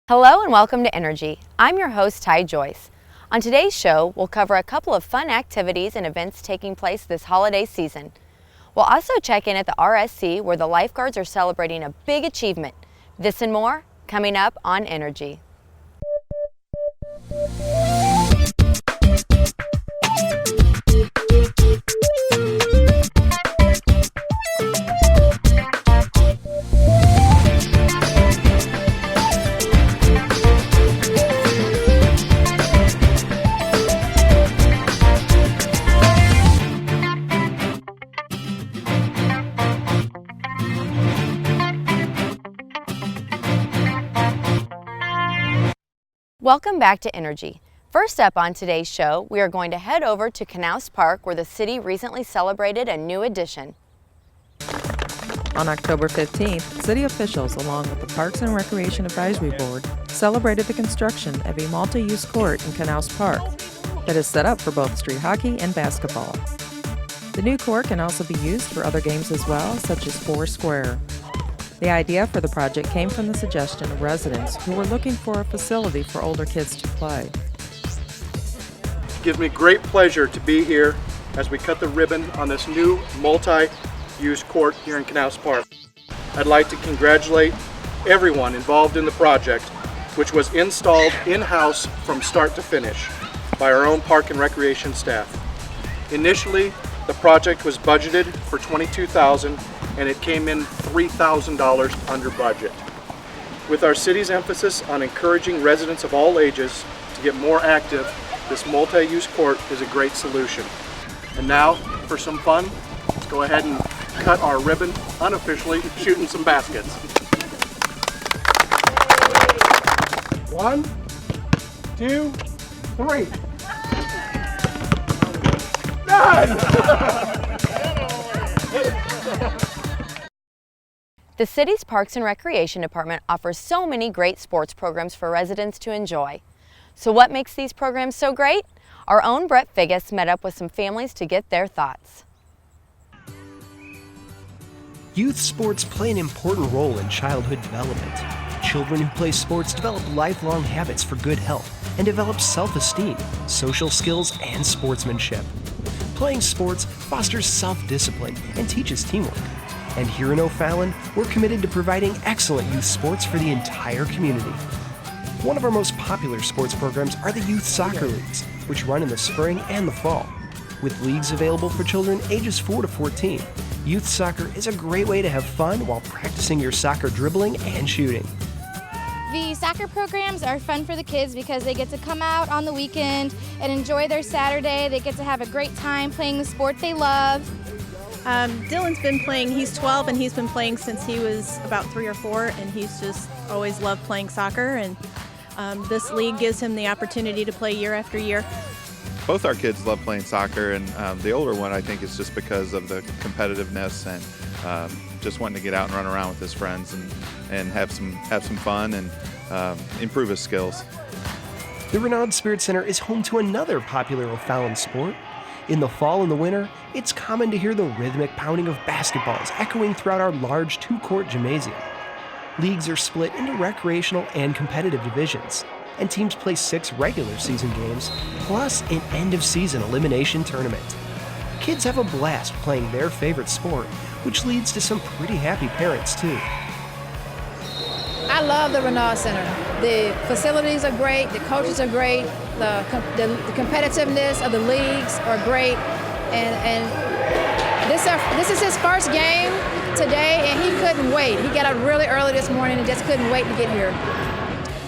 Hello and welcome to Energy. I'm your host, Ty Joyce. On today's show, we'll cover a couple of fun activities and events taking place this holiday season. We'll also check in at the RSC where the lifeguards are celebrating a big achievement. This and more coming up on Energy. Welcome back to Energy. First up on today's show, we are going to head over to Knaust Park where the city recently celebrated a new addition. On October 15th, city officials along with the Parks and Recreation Advisory Board celebrated the construction of a multi-use court in Knaust Park that is set up for both street hockey and basketball. The new court can also be used for other games as well, such as Foursquare. The idea for the project came from the suggestion of residents who were looking for a facility for older kids to play. It gives me great pleasure to be here as we cut the ribbon on this new multi-use court here in Canals Park. I'd like to congratulate everyone involved in the project, which was installed in-house from start to finish by our own Park and Recreation staff. Initially, the project was budgeted for $22,000 and it came in $3,000 under budget. With our city's emphasis on encouraging residents of all ages to get more active, this multi-use court is a great solution. And now, for some fun, let's go ahead and cut our ribbon unofficially, shooting some baskets. 1, 2, 3. Done! The city's Parks and Recreation Department offers so many great sports programs for residents to enjoy. So what makes these programs so great? Our own Brett Figgis met up with some families to get their thoughts. Youth sports play an important role in childhood development. Children who play sports develop lifelong habits for good health and develop self-esteem, social skills, and sportsmanship. Playing sports fosters self-discipline and teaches teamwork. And here in O'Fallon, we're committed to providing excellent youth sports for the entire community. One of our most popular sports programs are the youth soccer leagues, which run in the spring and the fall. With leagues available for children ages 4 to 14, youth soccer is a great way to have fun while practicing your soccer dribbling and shooting. The soccer programs are fun for the kids because they get to come out on the weekend and enjoy their Saturday. They get to have a great time playing the sport they love. Dylan's been playing, he's 12 and he's been playing since he was about 3 or 4 and he's just always loved playing soccer, and this league gives him the opportunity to play year after year. Both our kids love playing soccer, and the older one I think is just because of the competitiveness and just wanting to get out and run around with his friends and have some fun and improve his skills. The Renaud Spirit Center is home to another popular O'Fallon sport. In the fall and the winter, it's common to hear the rhythmic pounding of basketballs echoing throughout our large 2-court gymnasium. Leagues are split into recreational and competitive divisions, and teams play 6 regular season games, plus an end-of-season elimination tournament. Kids have a blast playing their favorite sport, which leads to some pretty happy parents, too. I love the Renaud Center. The facilities are great, the coaches are great, the competitiveness of the leagues are great, and this is his first game today, and he couldn't wait. He got up really early this morning and just couldn't wait to get here.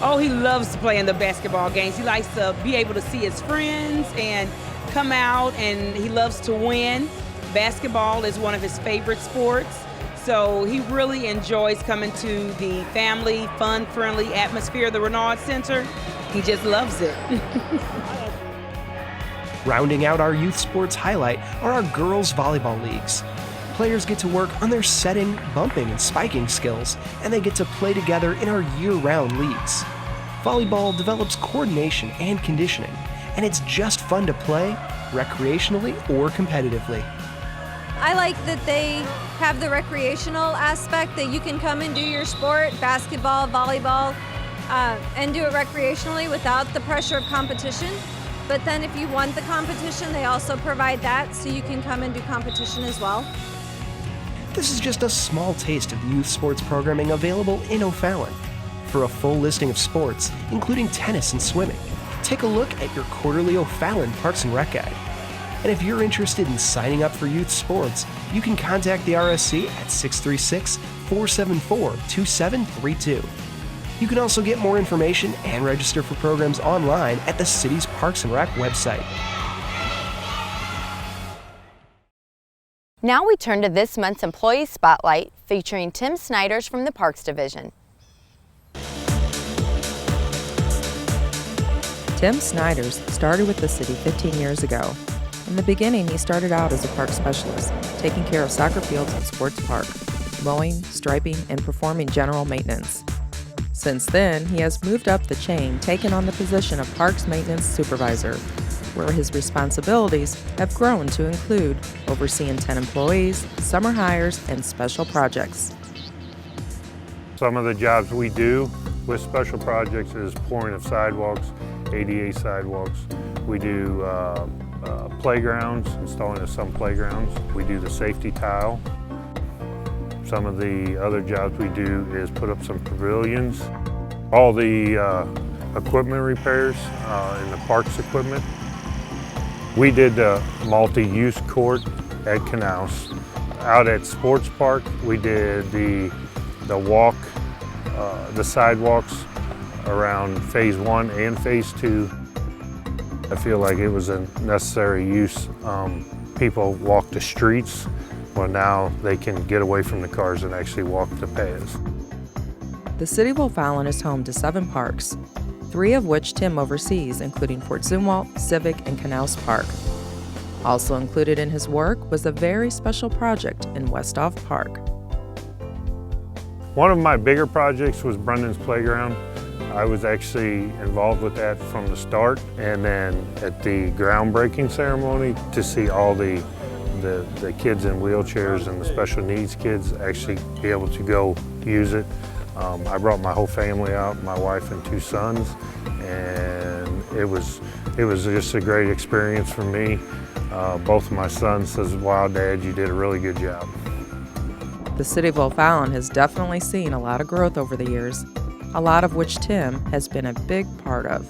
Oh, he loves playing the basketball games. He likes to be able to see his friends and come out, and he loves to win. Basketball is one of his favorite sports. So he really enjoys coming to the family, fun-friendly atmosphere of the Renaud Center. He just loves it. Rounding out our youth sports highlight are our girls' volleyball leagues. Players get to work on their setting, bumping, and spiking skills, and they get to play together in our year-round leagues. Volleyball develops coordination and conditioning, and it's just fun to play, recreationally or competitively. I like that they have the recreational aspect that you can come and do your sport, basketball, volleyball, and do it recreationally without the pressure of competition. But then if you want the competition, they also provide that, so you can come and do competition as well. This is just a small taste of youth sports programming available in O'Fallon. For a full listing of sports, including tennis and swimming, take a look at your quarterly O'Fallon Parks and Rec Guide. And if you're interested in signing up for youth sports, you can contact the RSC at 636-474-2732. You can also get more information and register for programs online at the city's Parks and Rec website. Now we turn to this month's Employee Spotlight featuring Tim Snyders from the Parks Division. Tim Snyders started with the city 15 years ago. In the beginning, he started out as a park specialist, taking care of soccer fields and sports park, mowing, striping, and performing general maintenance. Since then, he has moved up the chain, taking on the position of Parks Maintenance Supervisor, where his responsibilities have grown to include overseeing 10 employees, summer hires, and special projects. Some of the jobs we do with special projects is pouring of sidewalks, ADA sidewalks. We do playgrounds, installing of some playgrounds. We do the safety tile. Some of the other jobs we do is put up some pavilions. All the equipment repairs in the parks equipment. We did the multi-use court at Canals. Out at Sports Park, we did the walk, the sidewalks around Phase 1 and Phase 2. I feel like it was a necessary use. People walk the streets. Well, now they can get away from the cars and actually walk the paths. The City of O'Fallon is home to 7 parks, 3 of which Tim oversees, including Fort Zumwalt, Civic, and Knaust Park. Also included in his work was a very special project in Westhoff Park. One of my bigger projects was Brendan's Playground. I was actually involved with that from the start, and then at the groundbreaking ceremony to see all the kids in wheelchairs and the special needs kids actually be able to go use it. I brought my whole family out, my wife and 2 sons, and it was just a great experience for me. Both of my sons says, "Wow, Dad, you did a really good job." The City of O'Fallon has definitely seen a lot of growth over the years, a lot of which Tim has been a big part of.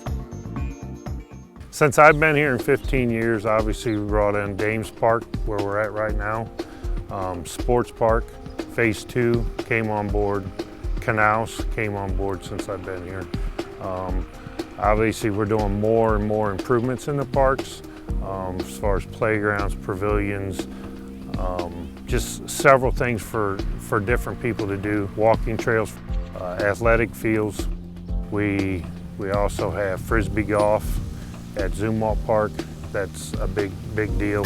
Since I've been here in 15 years, obviously we brought in Dames Park, where we're at right now, Sports Park, Phase 2 came on board, Canals came on board since I've been here. Obviously we're doing more and more improvements in the parks, as far as playgrounds, pavilions, just several things for different people to do, walking trails, athletic fields. We also have Frisbee golf at Zumwalt Park. That's a big deal.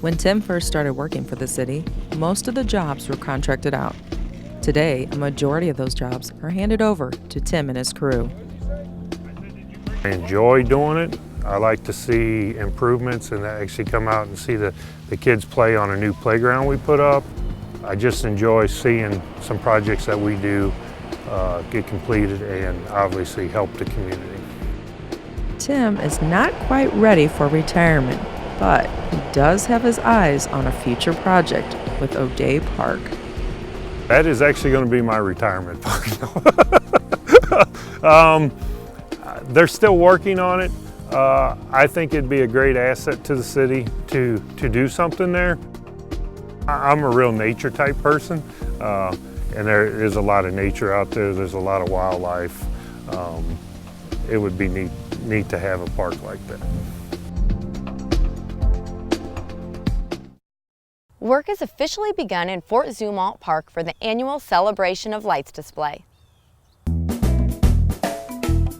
When Tim first started working for the city, most of the jobs were contracted out. Today, a majority of those jobs are handed over to Tim and his crew. I enjoy doing it. I like to see improvements and actually come out and see the kids play on a new playground we put up. I just enjoy seeing some projects that we do get completed and obviously help the community. Tim is not quite ready for retirement, but he does have his eyes on a future project with O'Day Park. That is actually going to be my retirement park. They're still working on it. I think it'd be a great asset to the city to do something there. I'm a real nature type person, and there is a lot of nature out there. There's a lot of wildlife. It would be neat to have a park like that. Work has officially begun in Fort Zumwalt Park for the annual Celebration of Lights display.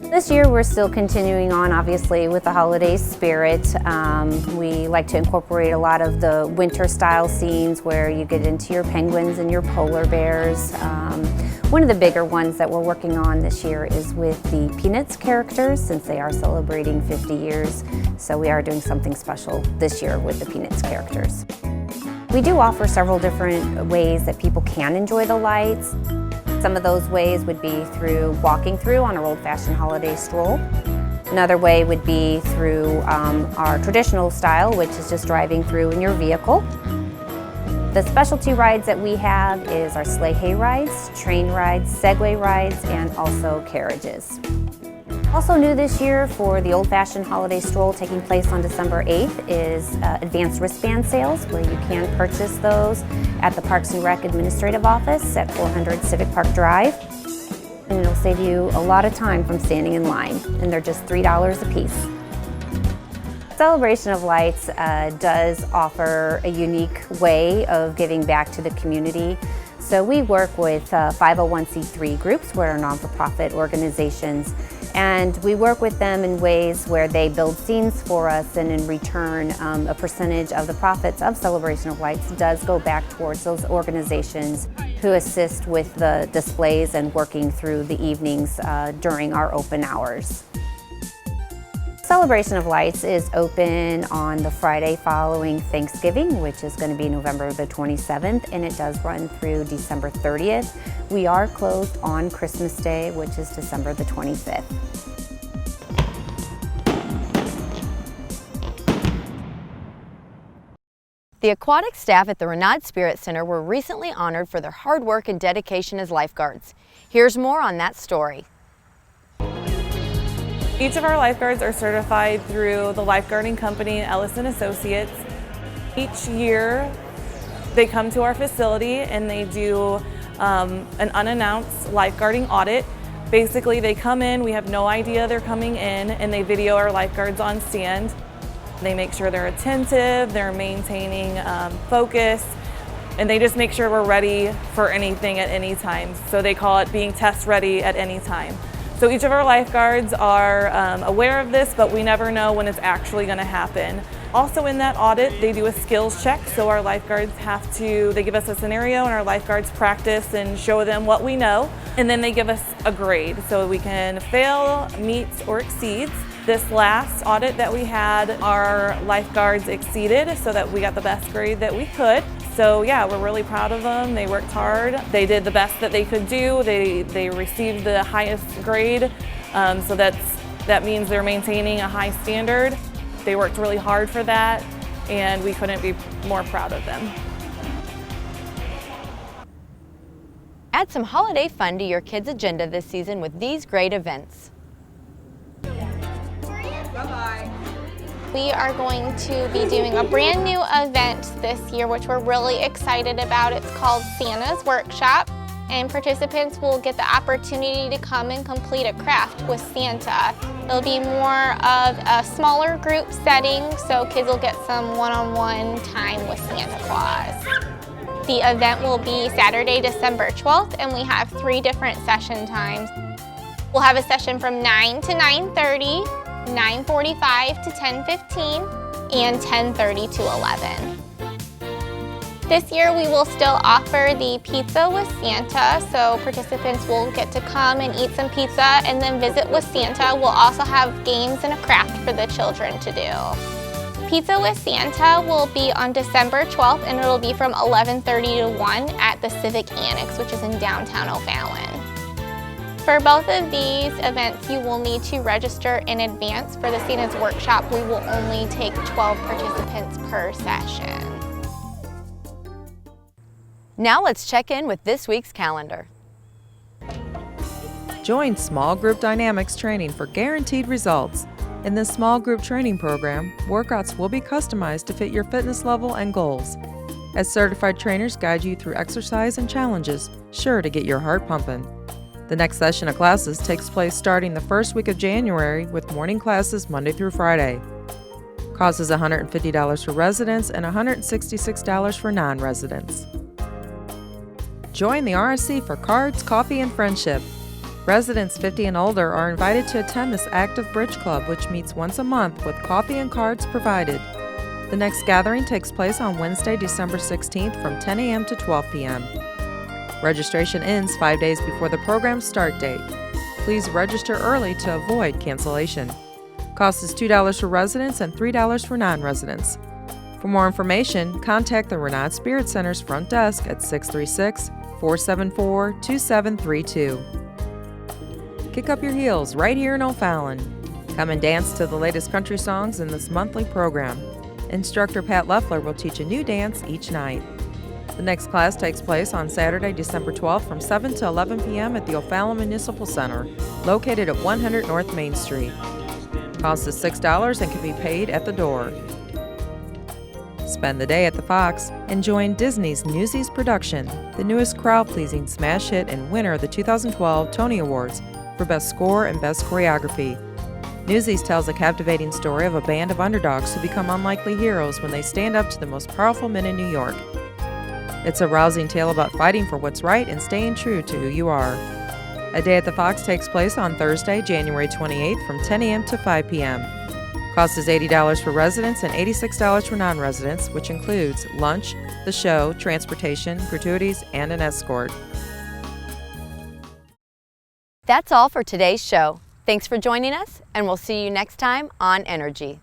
This year we're still continuing on, obviously, with the holiday spirit. We like to incorporate a lot of the winter style scenes where you get into your penguins and your polar bears. One of the bigger ones that we're working on this year is with the Peanuts characters, since they are celebrating 50 years. So we are doing something special this year with the Peanuts characters. We do offer several different ways that people can enjoy the lights. Some of those ways would be through walking through on our old-fashioned holiday stroll. Another way would be through our traditional style, which is just driving through in your vehicle. The specialty rides that we have is our sleigh hay rides, train rides, Segway rides, and also carriages. Also new this year for the old-fashioned holiday stroll taking place on December 8th is advanced wristband sales, where you can purchase those at the Parks and Rec Administrative Office at 400 Civic Park Drive. And it'll save you a lot of time from standing in line, and they're just $3 a piece. Celebration of Lights does offer a unique way of giving back to the community. So we work with 501c3 groups, where are non-for-profit organizations, and we work with them in ways where they build scenes for us, and in return a percentage of the profits of Celebration of Lights does go back towards those organizations who assist with the displays and working through the evenings during our open hours. Celebration of Lights is open on the Friday following Thanksgiving, which is going to be November the 27th, and it does run through December 30th. We are closed on Christmas Day, which is December the 25th. The aquatic staff at the Renaud Spirit Center were recently honored for their hard work and dedication as lifeguards. Here's more on that story. Each of our lifeguards are certified through the lifeguarding company Ellis & Associates. Each year they come to our facility and they do an unannounced lifeguarding audit. Basically they come in, we have no idea they're coming in, and they video our lifeguards on stand. They make sure they're attentive, they're maintaining focus, and they just make sure we're ready for anything at any time. So they call it being test ready at any time. So each of our lifeguards are aware of this, but we never know when it's actually going to happen. Also in that audit, they do a skills check, so our lifeguards they give us a scenario and our lifeguards practice and show them what we know, and then they give us a grade, so we can fail, meet, or exceed. This last audit that we had, our lifeguards exceeded, so that we got the best grade that we could. So yeah, we're really proud of them. They worked hard. They did the best that they could do. They received the highest grade, so that means they're maintaining a high standard. They worked really hard for that, and we couldn't be more proud of them. Add some holiday fun to your kids' agenda this season with these great events. Bye-bye. We are going to be doing a brand new event this year, which we're really excited about. It's called Santa's Workshop, and participants will get the opportunity to come and complete a craft with Santa. It'll be more of a smaller group setting, so kids will get some one-on-one time with Santa Claus. The event will be Saturday, December 12th, and we have 3 different session times. We'll have a session from 9 to 9:30, 9:45 to 10:15, and 10:30 to 11. This year we will still offer the pizza with Santa, so participants will get to come and eat some pizza and then visit with Santa. We'll also have games and a craft for the children to do. Pizza with Santa will be on December 12th, and it'll be from 11:30 to 1 at the Civic Annex, which is in downtown O'Fallon. For both of these events, you will need to register in advance. For the Santa's Workshop, we will only take 12 participants per session. Now let's check in with this week's calendar. Join Small Group Dynamics training for guaranteed results. In this small group training program, workouts will be customized to fit your fitness level and goals. As certified trainers guide you through exercise and challenges, sure to get your heart pumping. The next session of classes takes place starting the first week of January with morning classes Monday through Friday. Cost is $150 for residents and $166 for non-residents. Join the RSC for cards, coffee, and friendship. Residents 50 and older are invited to attend this active bridge club, which meets once a month with coffee and cards provided. The next gathering takes place on Wednesday, December 16th from 10 a.m. to 12 p.m. Registration ends 5 days before the program's start date. Please register early to avoid cancellation. Cost is $2 for residents and $3 for non-residents. For more information, contact the Renaud Spirit Center's front desk at 474-2732. Kick up your heels right here in O'Fallon. Come and dance to the latest country songs in this monthly program. Instructor Pat Leffler will teach a new dance each night. The next class takes place on Saturday, December 12th from 7 to 11 p.m. at the O'Fallon Municipal Center, located at 100 North Main Street. Cost is $6 and can be paid at the door. Spend the day at the Fox and join Disney's Newsies production, the newest crowd-pleasing smash hit and winner of the 2012 Tony Awards for Best Score and Best Choreography. Newsies tells a captivating story of a band of underdogs who become unlikely heroes when they stand up to the most powerful men in New York. It's a rousing tale about fighting for what's right and staying true to who you are. A Day at the Fox takes place on Thursday, January 28th from 10 a.m. to 5 p.m. Cost is $80 for residents and $86 for non-residents, which includes lunch, the show, transportation, gratuities, and an escort. That's all for today's show. Thanks for joining us, and we'll see you next time on Energy.